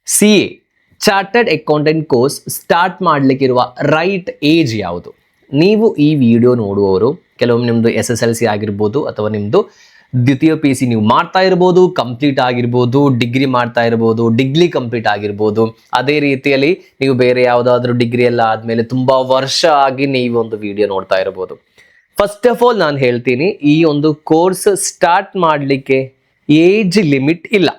CA chartered accountant course start ಮಾಡಲಿಕ್ಕಿರುವ right age ಯಾವುದು? ನೀವು ಈ ವಿಡಿಯೋ ನೋಡುವವರು ಕೆಲವೊಮ್ಮೆ ನಿಮ್ಮದು SSLC ಆಗಿರ್ಬೋದು ಅಥವಾ ನಿಮ್ಮದು ದ್ವಿತೀಯ PUC ನೀವು ಮಾಡ್ತಾ ಇರ್ಬೋದು, ಕಂಪ್ಲೀಟ್ ಆಗಿರ್ಬೋದು, ಡಿಗ್ರಿ ಮಾಡ್ತಾ ಇರ್ಬೋದು, ಡಿಗ್ರಿ ಕಂಪ್ಲೀಟ್ ಆಗಿರ್ಬೋದು. ಅದೇ ರೀತಿಯಲ್ಲಿ ನೀವು ಬೇರೆ ಯಾವುದಾದ್ರೂ ಡಿಗ್ರಿ ಎಲ್ಲ ಆದಮೇಲೆ ತುಂಬ ವರ್ಷ ಆಗಿ ನೀವು ಒಂದು ವಿಡಿಯೋ ನೋಡ್ತಾ ಇರ್ಬೋದು. ಫಸ್ಟ್ ಆಫ್ ಆಲ್ ನಾನು ಹೇಳ್ತೀನಿ, ಈ ಒಂದು ಕೋರ್ಸ್ ಸ್ಟಾರ್ಟ್ ಮಾಡಲಿಕ್ಕೆ ಏಜ್ ಲಿಮಿಟ್ ಇಲ್ಲ.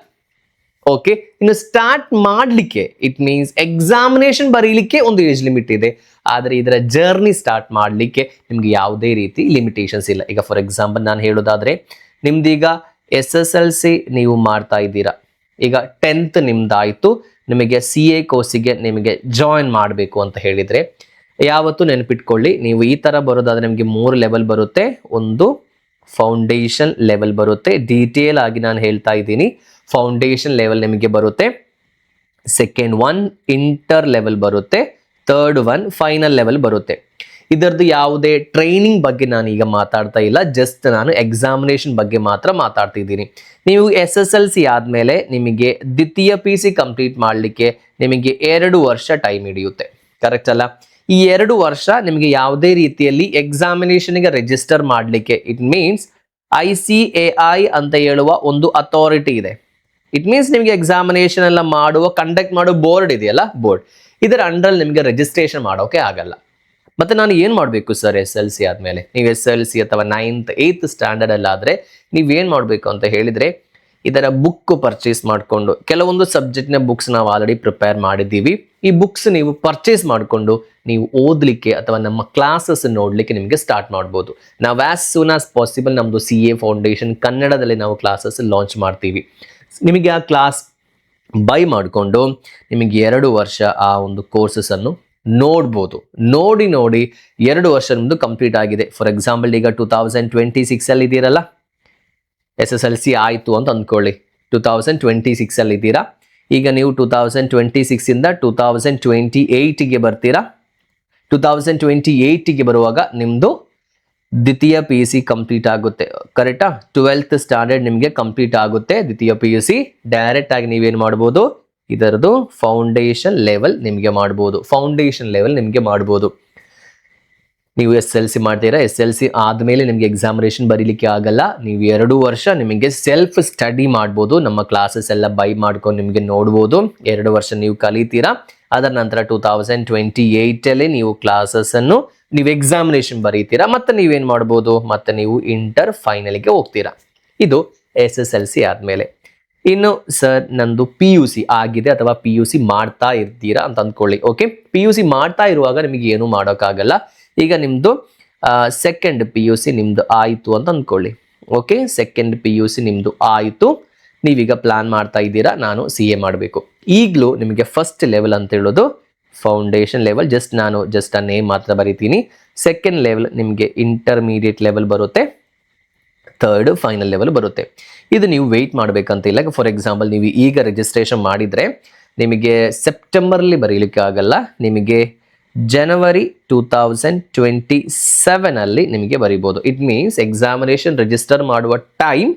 ಓಕೆ, ಇನ್ನು ಸ್ಟಾರ್ಟ್ ಮಾಡಲಿಕ್ಕೆ ಇಟ್ ಮೀನ್ಸ್ ಎಕ್ಸಾಮಿನೇಷನ್ ಬರೀಲಿಕ್ಕೆ ಒಂದು ಏಜ್ ಲಿಮಿಟ್ ಇದೆ, ಆದರೆ ಇದರ ಜರ್ನಿ ಸ್ಟಾರ್ಟ್ ಮಾಡಲಿಕ್ಕೆ ನಿಮ್ಗೆ ಯಾವುದೇ ರೀತಿ ಲಿಮಿಟೇಷನ್ಸ್ ಇಲ್ಲ. ಈಗ ಫಾರ್ ಎಕ್ಸಾಂಪಲ್ ನಾನು ಹೇಳೋದಾದ್ರೆ, ನಿಮ್ದೀಗ SSLC ನೀವು ಮಾಡ್ತಾ ಇದ್ದೀರಾ, ಈಗ 10th ನಿಮ್ದಾಯ್ತು, ನಿಮಗೆ CA ಕೋರ್ಸಿಗೆ ನಿಮಗೆ ಜಾಯಿನ್ ಮಾಡಬೇಕು ಅಂತ ಹೇಳಿದ್ರೆ ಯಾವತ್ತು ನೆನಪಿಟ್ಕೊಳ್ಳಿ, ನೀವು ಈ ತರ ಬರೋದಾದ್ರೆ ನಿಮಗೆ 3 ಲೆವೆಲ್ ಬರುತ್ತೆ. ಒಂದು ಫೌಂಡೇಶನ್ ಲೆವೆಲ್ ಬರುತ್ತೆ, ಡೀಟೇಲ್ ಆಗಿ ನಾನು ಹೇಳ್ತಾ ಇದ್ದೀನಿ. ಫೌಂಡೇಶನ್ ಲೆವೆಲ್ ನಿಮಗೆ ಬರುತ್ತೆ, ಸೆಕೆಂಡ್ ಒನ್ ಇಂಟರ್ ಲೆವೆಲ್ ಬರುತ್ತೆ, ಥರ್ಡ್ ಒನ್ ಫೈನಲ್ ಲೆವೆಲ್ ಬರುತ್ತೆ. ಇದರದ್ದು ಯಾವುದೇ ಟ್ರೈನಿಂಗ್ ಬಗ್ಗೆ ನಾನು ಈಗ ಮಾತಾಡ್ತಾ ಇಲ್ಲ, ಜಸ್ಟ್ ನಾನು ಎಕ್ಸಾಮಿನೇಷನ್ ಬಗ್ಗೆ ಮಾತ್ರ ಮಾತಾಡ್ತಿದ್ದೀನಿ. ನೀವು SSLC ಆದಮೇಲೆ ನಿಮಗೆ ದ್ವಿತೀಯ PUC ಕಂಪ್ಲೀಟ್ ಮಾಡಲಿಕ್ಕೆ ನಿಮಗೆ 2 ವರ್ಷ ಟೈಮ್ ಹಿಡಿಯುತ್ತೆ, ಕರೆಕ್ಟ್ ಅಲ್ಲ? ಈ 2 ವರ್ಷ ನಿಮಗೆ ಯಾವುದೇ ರೀತಿಯಲ್ಲಿ ಎಕ್ಸಾಮಿನೇಷನ್ಗೆ ರಿಜಿಸ್ಟರ್ ಮಾಡಲಿಕ್ಕೆ, ಇಟ್ ಮೀನ್ಸ್ ICAI ಅಂತ ಹೇಳುವ ಒಂದು ಅಥಾರಿಟಿ ಇದೆ. ಇಟ್ ಮೀನ್ಸ್ ನಿಮಗೆ ಎಕ್ಸಾಮಿನೇಷನ್ ಎಲ್ಲ ಕಂಡಕ್ಟ್ ಮಾಡೋ ಬೋರ್ಡ್ ಇದೆಯಲ್ಲ, ಬೋರ್ಡ್, ಇದರ ಅಂಡರ್ ನಿಮಗೆ ರಿಜಿಸ್ಟ್ರೇಷನ್ ಮಾಡೋಕೆ ಆಗಲ್ಲ. ಮತ್ತೆ ನಾನು ಏನು ಮಾಡಬೇಕು ಸರ್ SLC ಆದಮೇಲೆ? ನೀವು SLC ಅಥವಾ 9th 8th ಸ್ಟ್ಯಾಂಡರ್ಡ್ ಅಲ್ಲಾದರೆ ನೀವೇನು ಮಾಡಬೇಕು ಅಂತ ಹೇಳಿದರೆ, ಇದರ ಬುಕ್ ಪರ್ಚೇಸ್ ಮಾಡಿಕೊಂಡು, ಕೆಲವೊಂದು ಸಬ್ಜೆಕ್ಟ್ನ ಬುಕ್ಸ್ ನಾವು ಆಲ್ರೆಡಿ ಪ್ರಿಪೇರ್ ಮಾಡಿದ್ದೀವಿ. ಈ ಬುಕ್ಸ್ ನೀವು ಪರ್ಚೇಸ್ ಮಾಡಿಕೊಂಡು ನೀವು ಓದಲಿಕ್ಕೆ ಅಥವಾ ನಮ್ಮ ಕ್ಲಾಸಸ್ ನೋಡಲಿಕ್ಕೆ ನಿಮಗೆ ಸ್ಟಾರ್ಟ್ ಮಾಡ್ಬೋದು. ನಾವು ಆಸ್ ಸೂನ್ ಆಸ್ ಪಾಸಿಬಲ್ ನಮ್ಮದು CA ಫೌಂಡೇಶನ್ ಕನ್ನಡದಲ್ಲಿ ನಾವು ಕ್ಲಾಸಸ್ ಲಾಂಚ್ ಮಾಡ್ತೀವಿ. ನಿಮಗೆ ಆ ಕ್ಲಾಸ್ ಬೈ ಮಾಡಿಕೊಂಡು ನಿಮಗೆ 2 ವರ್ಷ ಆ ಒಂದು ಕೋರ್ಸಸ್ಸನ್ನು ನೋಡ್ಬೋದು. ನೋಡಿ 2 ವರ್ಷ ನಿಮ್ಮದು ಕಂಪ್ಲೀಟ್ ಆಗಿದೆ. ಫಾರ್ ಎಕ್ಸಾಂಪಲ್ ಈಗ 2026 ಅಲ್ಲಿ ಇದ್ದೀರಲ್ಲ, SSLC ಆಯಿತು ಅಂತ ಅಂದ್ಕೊಳ್ಳಿ, 2026 ಅಲ್ಲಿ ಇದ್ದೀರಾ. ಈಗ ನೀವು 2026 ಇಂದ 2028ಗೆ ಬರ್ತೀರಾ. 2028ಗೆ ಬರುವಾಗ ನಿಮ್ಮದು ದ್ವಿತೀಯ PUC ಕಂಪ್ಲೀಟ್ ಆಗುತ್ತೆ, ಕರೆಕ್ಟಾ? 12th ಸ್ಟ್ಯಾಂಡರ್ಡ್ ನಿಮಗೆ ಕಂಪ್ಲೀಟ್ ಆಗುತ್ತೆ. ದ್ವಿತೀಯ PUC ಡೈರೆಕ್ಟ್ ಆಗಿ ನೀವೇನು ಮಾಡ್ಬೋದು, ಇದರದು ಫೌಂಡೇಶನ್ ಲೆವೆಲ್ ನಿಮಗೆ ಮಾಡ್ಬೋದು. ಫೌಂಡೇಶನ್ ಲೆವೆಲ್ ನಿಮಗೆ ಮಾಡ್ಬೋದು. ನೀವು SLC ಮಾಡ್ತೀರಾ, SLC ಆದಮೇಲೆ ನಿಮಗೆ ಎಕ್ಸಾಮಿನೇಷನ್ ಬರೀಲಿಕ್ಕೆ ಆಗಲ್ಲ. ನೀವು 2 ವರ್ಷ ನಿಮಗೆ ಸೆಲ್ಫ್ ಸ್ಟಡಿ ಮಾಡ್ಬೋದು. ನಮ್ಮ ಕ್ಲಾಸಸ್ ಎಲ್ಲ ಬೈ ಮಾಡ್ಕೊಂಡು ನಿಮಗೆ ನೋಡ್ಬೋದು. 2 ವರ್ಷ ನೀವು ಕಲಿತೀರಾ. ಅದರ ನಂತರ 2028ಅಲ್ಲಿ ನೀವು ಕ್ಲಾಸಸ್ಸನ್ನು ನೀವು ಎಕ್ಸಾಮಿನೇಷನ್ ಬರೀತೀರಾ. ಮತ್ತೆ ನೀವೇನು ಮಾಡ್ಬೋದು, ಮತ್ತೆ ನೀವು ಇಂಟರ್ ಫೈನಲ್ಗೆ ಹೋಗ್ತೀರಾ. ಇದು SSLC ಆದಮೇಲೆ. ಇನ್ನು ಸರ್ ನಂದು PUC ಆಗಿದೆ ಅಥವಾ PUC ಮಾಡ್ತಾ ಇರ್ತೀರಾ ಅಂತ ಅಂದ್ಕೊಳ್ಳಿ. ಓಕೆ, PUC ಮಾಡ್ತಾ ಇರುವಾಗ ನಿಮಗೆ ಏನು ಮಾಡೋಕ್ಕಾಗಲ್ಲ. ಈಗ ನಿಮ್ಮದು ಸೆಕೆಂಡ್ PUC ನಿಮ್ಮದು ಆಯಿತು ಅಂತ ಅಂದ್ಕೊಳ್ಳಿ. ಓಕೆ, ಸೆಕೆಂಡ್ PUC ನಿಮ್ಮದು ಆಯಿತು, ನೀವೀಗ ಪ್ಲಾನ್ ಮಾಡ್ತಾ ಇದ್ದೀರಾ ನಾನು CA ಮಾಡಬೇಕು. ಈಗಲೂ ನಿಮಗೆ ಫಸ್ಟ್ ಲೆವೆಲ್ ಅಂತ ಹೇಳೋದು ಫೌಂಡೇಶನ್ ಲೆವೆಲ್, ಜಸ್ಟ್ ಆ ನೇಮ್ ಮಾತ್ರ ಬರಿತೀನಿ. ಸೆಕೆಂಡ್ ಲೆವೆಲ್ ನಿಮಗೆ ಇಂಟರ್ಮೀಡಿಯೇಟ್ ಲೆವೆಲ್ ಬರುತ್ತೆ, ಥರ್ಡ್ ಫೈನಲ್ ಲೆವೆಲ್ ಬರುತ್ತೆ. ಇದು ನೀವು ವೆಯ್ಟ್ ಮಾಡಬೇಕಂತಿಲ್ಲ. ಫಾರ್ ಎಕ್ಸಾಂಪಲ್ ನೀವು ಈಗ ರಿಜಿಸ್ಟ್ರೇಷನ್ ಮಾಡಿದರೆ ನಿಮಗೆ ಸೆಪ್ಟೆಂಬರ್ಲಿ ಬರೀಲಿಕ್ಕೆ ಆಗಲ್ಲ, ನಿಮಗೆ ಜನವರಿ 2027 ಅಲ್ಲಿ ನಿಮಗೆ ಬರೀಬೋದು. ಇಟ್ ಮೀನ್ಸ್ ಎಕ್ಸಾಮಿನೇಷನ್ ರಿಜಿಸ್ಟರ್ ಮಾಡುವ ಟೈಮ್,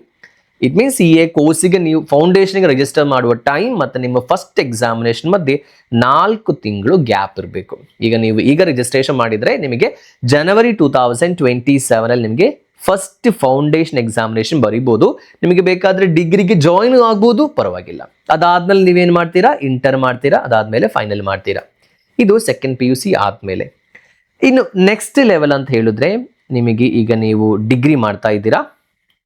ಇಟ್ ಮೀನ್ಸ್ CA ಕೋರ್ಸಿಗೆ ನೀವು ಫೌಂಡೇಶನ್ಗೆ ರಿಜಿಸ್ಟರ್ ಮಾಡುವ ಟೈಮ್ ಮತ್ತು ನಿಮ್ಮ ಫಸ್ಟ್ ಎಕ್ಸಾಮಿನೇಷನ್ ಮಧ್ಯೆ 4 ತಿಂಗಳು ಗ್ಯಾಪ್ ಇರಬೇಕು. ಈಗ ನೀವು ಈಗ ರಿಜಿಸ್ಟ್ರೇಷನ್ ಮಾಡಿದರೆ ನಿಮಗೆ ಜನವರಿ 2027 ಅಲ್ಲಿ ನಿಮಗೆ ಫಸ್ಟ್ ಫೌಂಡೇಶನ್ ಎಕ್ಸಾಮಿನೇಷನ್ ಬರೀಬೋದು. ನಿಮಗೆ ಬೇಕಾದರೆ ಡಿಗ್ರಿಗೆ ಜಾಯಿನ್ ಆಗ್ಬೋದು, ಪರವಾಗಿಲ್ಲ. ಅದಾದ್ಮೇಲೆ ನೀವೇನು ಮಾಡ್ತೀರಾ, ಇಂಟರ್ ಮಾಡ್ತೀರಾ, ಅದಾದ್ಮೇಲೆ ಫೈನಲ್ ಮಾಡ್ತೀರಾ. ಇದು ಸೆಕೆಂಡ್ PUC ಆದಮೇಲೆ. ಇನ್ನು ನೆಕ್ಸ್ಟ್ ಲೆವೆಲ್ ಅಂತ ಹೇಳಿದ್ರೆ, ನಿಮಗೆ ಈಗ ನೀವು ಡಿಗ್ರಿ ಮಾಡ್ತಾ ಇದ್ದೀರಾ.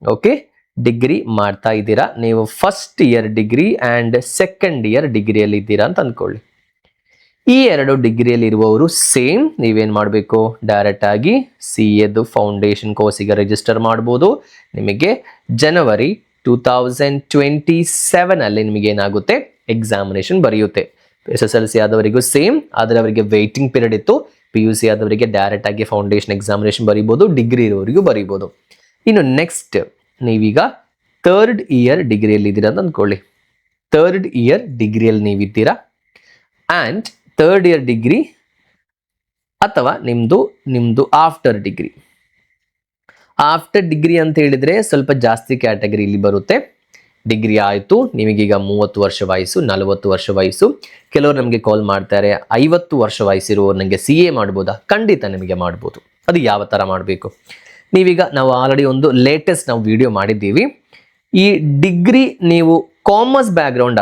ಓಕೆ, ಡಿಗ್ರಿ ಮಾಡ್ತಾ ಇದ್ದೀರಾ, ನೀವು first year degree and second year ಡಿಗ್ರಿಯಲ್ಲಿ ಇದ್ದೀರಾ ಅಂತ ಅಂದ್ಕೊಳ್ಳಿ. ಈ 2 ಡಿಗ್ರಿಯಲ್ಲಿ ಇರುವವರು ಸೇಮ್ ನೀವೇನು ಮಾಡಬೇಕು, ಡೈರೆಕ್ಟ್ ಆಗಿ CAದು ಫೌಂಡೇಶನ್ ಕೋರ್ಸಿಗೆ ರಿಜಿಸ್ಟರ್ ಮಾಡ್ಬೋದು. ನಿಮಗೆ ಜನವರಿ 2027 ಅಲ್ಲಿ ನಿಮಗೆ ಏನಾಗುತ್ತೆ, ಎಕ್ಸಾಮಿನೇಷನ್ ಬರೆಯುತ್ತೆ. SSLC ಆದವರಿಗೂ ಸೇಮ್, ಆದರೆ ಅವರಿಗೆ ವೇಟಿಂಗ್ ಪೀರಿಯಡ್ ಇತ್ತು. PUC ಆದವರಿಗೆ ಡೈರೆಕ್ಟ್ ಆಗಿ ಫೌಂಡೇಶನ್ ಎಕ್ಸಾಮಿನೇಷನ್ ಬರೀಬೋದು, ಡಿಗ್ರಿ ಇರೋರಿಗೂ ಬರೀಬೋದು. ಇನ್ನು ನೆಕ್ಸ್ಟ್ ನೀವೀಗ ಥರ್ಡ್ ಇಯರ್ ಡಿಗ್ರಿಯಲ್ಲಿ ಇದ್ದೀರಾ ಅಂತ ಅಂದ್ಕೊಳ್ಳಿ. ಥರ್ಡ್ ಇಯರ್ ಡಿಗ್ರಿಯಲ್ಲಿ ನೀವಿದ್ದೀರಾ ಆ್ಯಂಡ್ ಥರ್ಡ್ ಇಯರ್ ಡಿಗ್ರಿ ಅಥವಾ ನಿಮ್ಮದು ಆಫ್ಟರ್ ಡಿಗ್ರಿ. ಆಫ್ಟರ್ ಡಿಗ್ರಿ ಅಂತ ಹೇಳಿದರೆ ಸ್ವಲ್ಪ ಜಾಸ್ತಿ ಕ್ಯಾಟಗರಿ ಇಲ್ಲಿ ಬರುತ್ತೆ. ಡಿಗ್ರಿ ಆಯಿತು, ನಿಮಗೀಗ 30 ವರ್ಷ ವಯಸ್ಸು, 40 ವರ್ಷ ವಯಸ್ಸು. ಕೆಲವರು ನಮಗೆ ಕಾಲ್ ಮಾಡ್ತಾರೆ, 50 ವರ್ಷ ವಯಸ್ಸಿರುವವರು ನನಗೆ CA ಮಾಡ್ಬೋದಾ? ಖಂಡಿತ ನಿಮಗೆ ಮಾಡ್ಬೋದು. ಅದು ಯಾವ ಥರ ಮಾಡಬೇಕು? ನಾವು ಆಲ್ರೆಡಿ ಒಂದು ಲೇಟೆಸ್ಟ್ ನಾವು ವಿಡಿಯೋ ಮಾಡಿದ್ದೀವಿ. ಈ ಡಿಗ್ರಿ ನೀವು ಕಾಮರ್ಸ್ ಬ್ಯಾಕ್ಗ್ರೌಂಡ್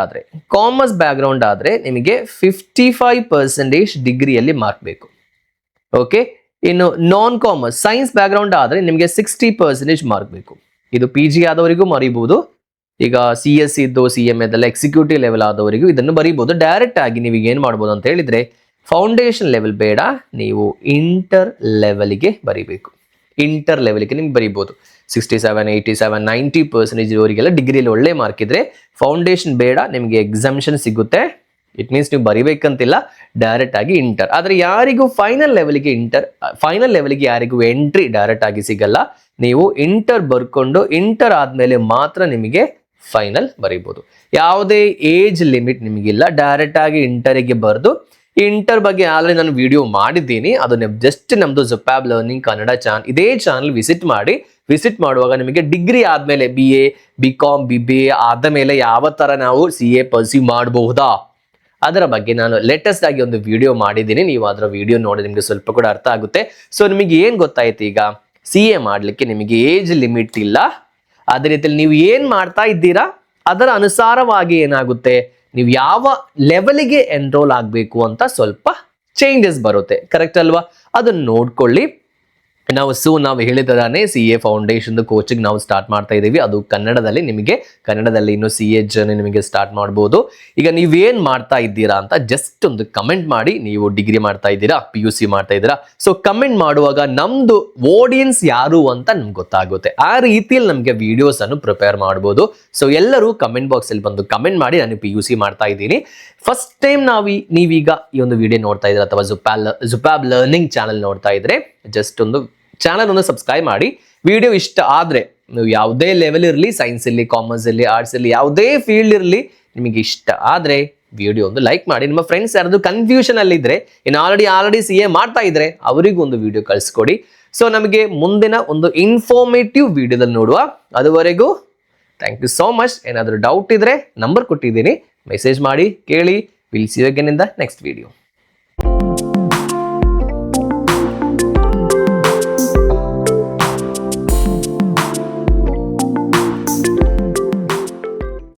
ಆದರೆ ನಿಮಗೆ 55% ಡಿಗ್ರಿಯಲ್ಲಿ ಮಾರ್ಕ್ ಬೇಕು. ಓಕೆ, ಇನ್ನು ನಾನ್ ಕಾಮರ್ಸ್ ಸೈನ್ಸ್ ಬ್ಯಾಕ್ಗ್ರೌಂಡ್ ಆದರೆ ನಿಮಗೆ 60% ಮಾರ್ಕ್ ಬೇಕು. ಇದು PG ಆದವರಿಗೂ ಮರಿಬಹುದು. ಈಗ CS ಇದ್ದು CMA ಇದೆಲ್ಲ ಎಕ್ಸಿಕ್ಯೂಟಿವ್ ಲೆವೆಲ್ ಆದವರಿಗೂ ಇದನ್ನು ಬರೀಬಹುದು. ಡೈರೆಕ್ಟ್ ಆಗಿ ನೀವು ಏನು ಮಾಡ್ಬೋದು ಅಂತ ಹೇಳಿದ್ರೆ, ಫೌಂಡೇಶನ್ ಲೆವೆಲ್ ಬೇಡ, ನೀವು ಇಂಟರ್ ಲೆವೆಲ್ಗೆ ಬರೀಬೇಕು. ಇಂಟರ್ ಲೆವೆಲ್ಗೆ ನಿಮ್ಗೆ ಬರೀಬಹುದು. 67, 87, 90% ಇವರಿಗೆಲ್ಲ ಡಿಗ್ರಿಯಲ್ಲಿ ಒಳ್ಳೆ ಮಾರ್ಕ್ ಇದ್ರೆ ಫೌಂಡೇಶನ್ ಬೇಡ, ನಿಮಗೆ ಎಕ್ಸಾಮಿಷನ್ ಸಿಗುತ್ತೆ. ಇಟ್ ಮೀನ್ಸ್ ನೀವು ಬರಿಬೇಕಂತಿಲ್ಲ, ಡೈರೆಕ್ಟ್ ಆಗಿ ಇಂಟರ್. ಆದರೆ ಯಾರಿಗೂ ಫೈನಲ್ ಲೆವೆಲ್ಗೆ ಯಾರಿಗೂ ಎಂಟ್ರಿ ಡೈರೆಕ್ಟ್ ಆಗಿ ಸಿಗಲ್ಲ. ನೀವು ಇಂಟರ್ ಬರ್ಕೊಂಡು ಇಂಟರ್ ಆದ್ಮೇಲೆ ಮಾತ್ರ ನಿಮಗೆ ಫೈನಲ್ ಬರೀಬಹುದು. ಯಾವುದೇ ಏಜ್ ಲಿಮಿಟ್ ನಿಮಗಿಲ್ಲ, ಡೈರೆಕ್ಟ್ ಆಗಿ ಇಂಟರಿಗೆ ಬರೆದು. ಇಂಟರ್ ಬಗ್ಗೆ ಆಲ್ರೆಡಿ ನಾನು ವಿಡಿಯೋ ಮಾಡಿದ್ದೀನಿ, ಅದು ಜಸ್ಟ್ ನಮ್ದು ಜುಪ್ಯಾಬ್ ಲರ್ನಿಂಗ್ ಕನ್ನಡ ಚಾನಲ್, ಇದೇ ಚಾನಲ್ ವಿಸಿಟ್ ಮಾಡುವಾಗ ನಿಮಗೆ ಡಿಗ್ರಿ ಆದ್ಮೇಲೆ BA, BCom, BBA ಆದ ಮೇಲೆ ಯಾವ ತರ ನಾವು CA ಪರ್ಸ್ಯೂ ಮಾಡಬಹುದಾ ಅದರ ಬಗ್ಗೆ ನಾನು ಲೇಟೆಸ್ಟ್ ಆಗಿ ಒಂದು ವಿಡಿಯೋ ಮಾಡಿದ್ದೀನಿ. ನೀವು ಅದರ ವಿಡಿಯೋ ನೋಡಿ ನಿಮಗೆ ಸ್ವಲ್ಪ ಕೂಡ ಅರ್ಥ ಆಗುತ್ತೆ. ಸೊ ನಿಮಗೆ ಏನು ಗೊತ್ತಾಯ್ತು, ಈಗ CA ಮಾಡಲಿಕ್ಕೆ ನಿಮಗೆ ಏಜ್ ಲಿಮಿಟ್ ಇಲ್ಲ. ಅದೇ ರೀತಿಯಲ್ಲಿ ನೀವು ಏನು ಮಾಡ್ತಾ ಇದ್ದೀರಾ ಅದರ ಅನುಸಾರವಾಗಿ ಏನಾಗುತ್ತೆ, ನೀವು ಯಾವ ಲೆವೆಲ್ಗೆ ಎನ್ರೋಲ್ ಆಗಬೇಕು ಅಂತ ಸ್ವಲ್ಪ ಚೇಂಜಸ್ ಬರುತ್ತೆ. ಕರೆಕ್ಟ್ ಅಲ್ವಾ? ಅದನ್ನು ನೋಡ್ಕೊಳ್ಳಿ. ನಾವು ಹೇಳಿದಾನೆ CA ಫೌಂಡೇಶನ್ ಕೋಚಿಂಗ್ ನಾವು ಸ್ಟಾರ್ಟ್ ಮಾಡ್ತಾ ಇದ್ದೀವಿ. ಅದು ಕನ್ನಡದಲ್ಲಿ ಇನ್ನು CA ಜರ್ನಿ ನಿಮಗೆ ಸ್ಟಾರ್ಟ್ ಮಾಡ್ಬೋದು. ಈಗ ನೀವೇನ್ ಮಾಡ್ತಾ ಇದ್ದೀರಾ ಅಂತ ಜಸ್ಟ್ ಒಂದು ಕಮೆಂಟ್ ಮಾಡಿ. ನೀವು ಡಿಗ್ರಿ ಮಾಡ್ತಾ ಇದ್ದೀರಾ, PUC ಮಾಡ್ತಾ ಇದ್ದೀರಾ? ಸೊ ಕಮೆಂಟ್ ಮಾಡುವಾಗ ನಮ್ದು ಆಡಿಯನ್ಸ್ ಯಾರು ಅಂತ ನಮ್ಗೆ ಗೊತ್ತಾಗುತ್ತೆ. ಆ ರೀತಿಯಲ್ಲಿ ನಮಗೆ ವಿಡಿಯೋಸ್ ಅನ್ನು ಪ್ರಿಪೇರ್ ಮಾಡ್ಬೋದು. ಸೊ ಎಲ್ಲರೂ ಕಮೆಂಟ್ ಬಾಕ್ಸ್ ಅಲ್ಲಿ ಬಂದು ಕಮೆಂಟ್ ಮಾಡಿ, ನಾನು PUC ಮಾಡ್ತಾ ಇದ್ದೀನಿ. ಫಸ್ಟ್ ಟೈಮ್ ನೀವೀಗ ಈ ಒಂದು ವಿಡಿಯೋ ನೋಡ್ತಾ ಇದ್ದೀರಾ ಅಥವಾ ಜುಪ್ಯಾಬ್ ಲರ್ನಿಂಗ್ ಚಾನಲ್ ನೋಡ್ತಾ ಇದ್ರೆ ಜಸ್ಟ್ ಒಂದು ಚಾನಲ್ ಒಂದು ಸಬ್ಸ್ಕ್ರೈಬ್ ಮಾಡಿ. ವಿಡಿಯೋ ಇಷ್ಟ ಆದ್ರೆ, ನೀವು ಯಾವುದೇ ಲೆವೆಲ್ ಇರಲಿ, ಸೈನ್ಸ್ ಇರಲಿ, ಕಾಮರ್ಸ್ ಇರಲಿ, ಆರ್ಟ್ಸ್ ಇರಲಿ, ಯಾವುದೇ ಫೀಲ್ಡ್ ಇರಲಿ, ನಿಮಗೆ ಇಷ್ಟ ಆದ್ರೆ ವಿಡಿಯೋ ಒಂದು ಲೈಕ್ ಮಾಡಿ. ನಿಮ್ಮ ಫ್ರೆಂಡ್ಸ್ ಯಾರಾದ್ರೂ ಕನ್ಫ್ಯೂಷನ್ ಅಲ್ಲಿ ಇದ್ರೆ, ಇನ್ನು ಆಲ್ರೆಡಿ CA ಮಾಡ್ತಾ ಇದ್ರೆ ಅವರಿಗೂ ಒಂದು ವಿಡಿಯೋ ಕಳಿಸ್ಕೊಡಿ. ಸೊ ನಮಗೆ ಮುಂದಿನ ಒಂದು ಇನ್ಫಾರ್ಮೇಟಿವ್ ವಿಡಿಯೋದಲ್ಲಿ ನೋಡುವ. ಅದುವರೆಗೂ ಥ್ಯಾಂಕ್ ಯು ಸೋ ಮಚ್. ಏನಾದರೂ ಡೌಟ್ ಇದ್ರೆ ನಂಬರ್ ಕೊಟ್ಟಿದ್ದೀನಿ, ಮೆಸೇಜ್ ಮಾಡಿ ಕೇಳಿ. Will see you again in the next video.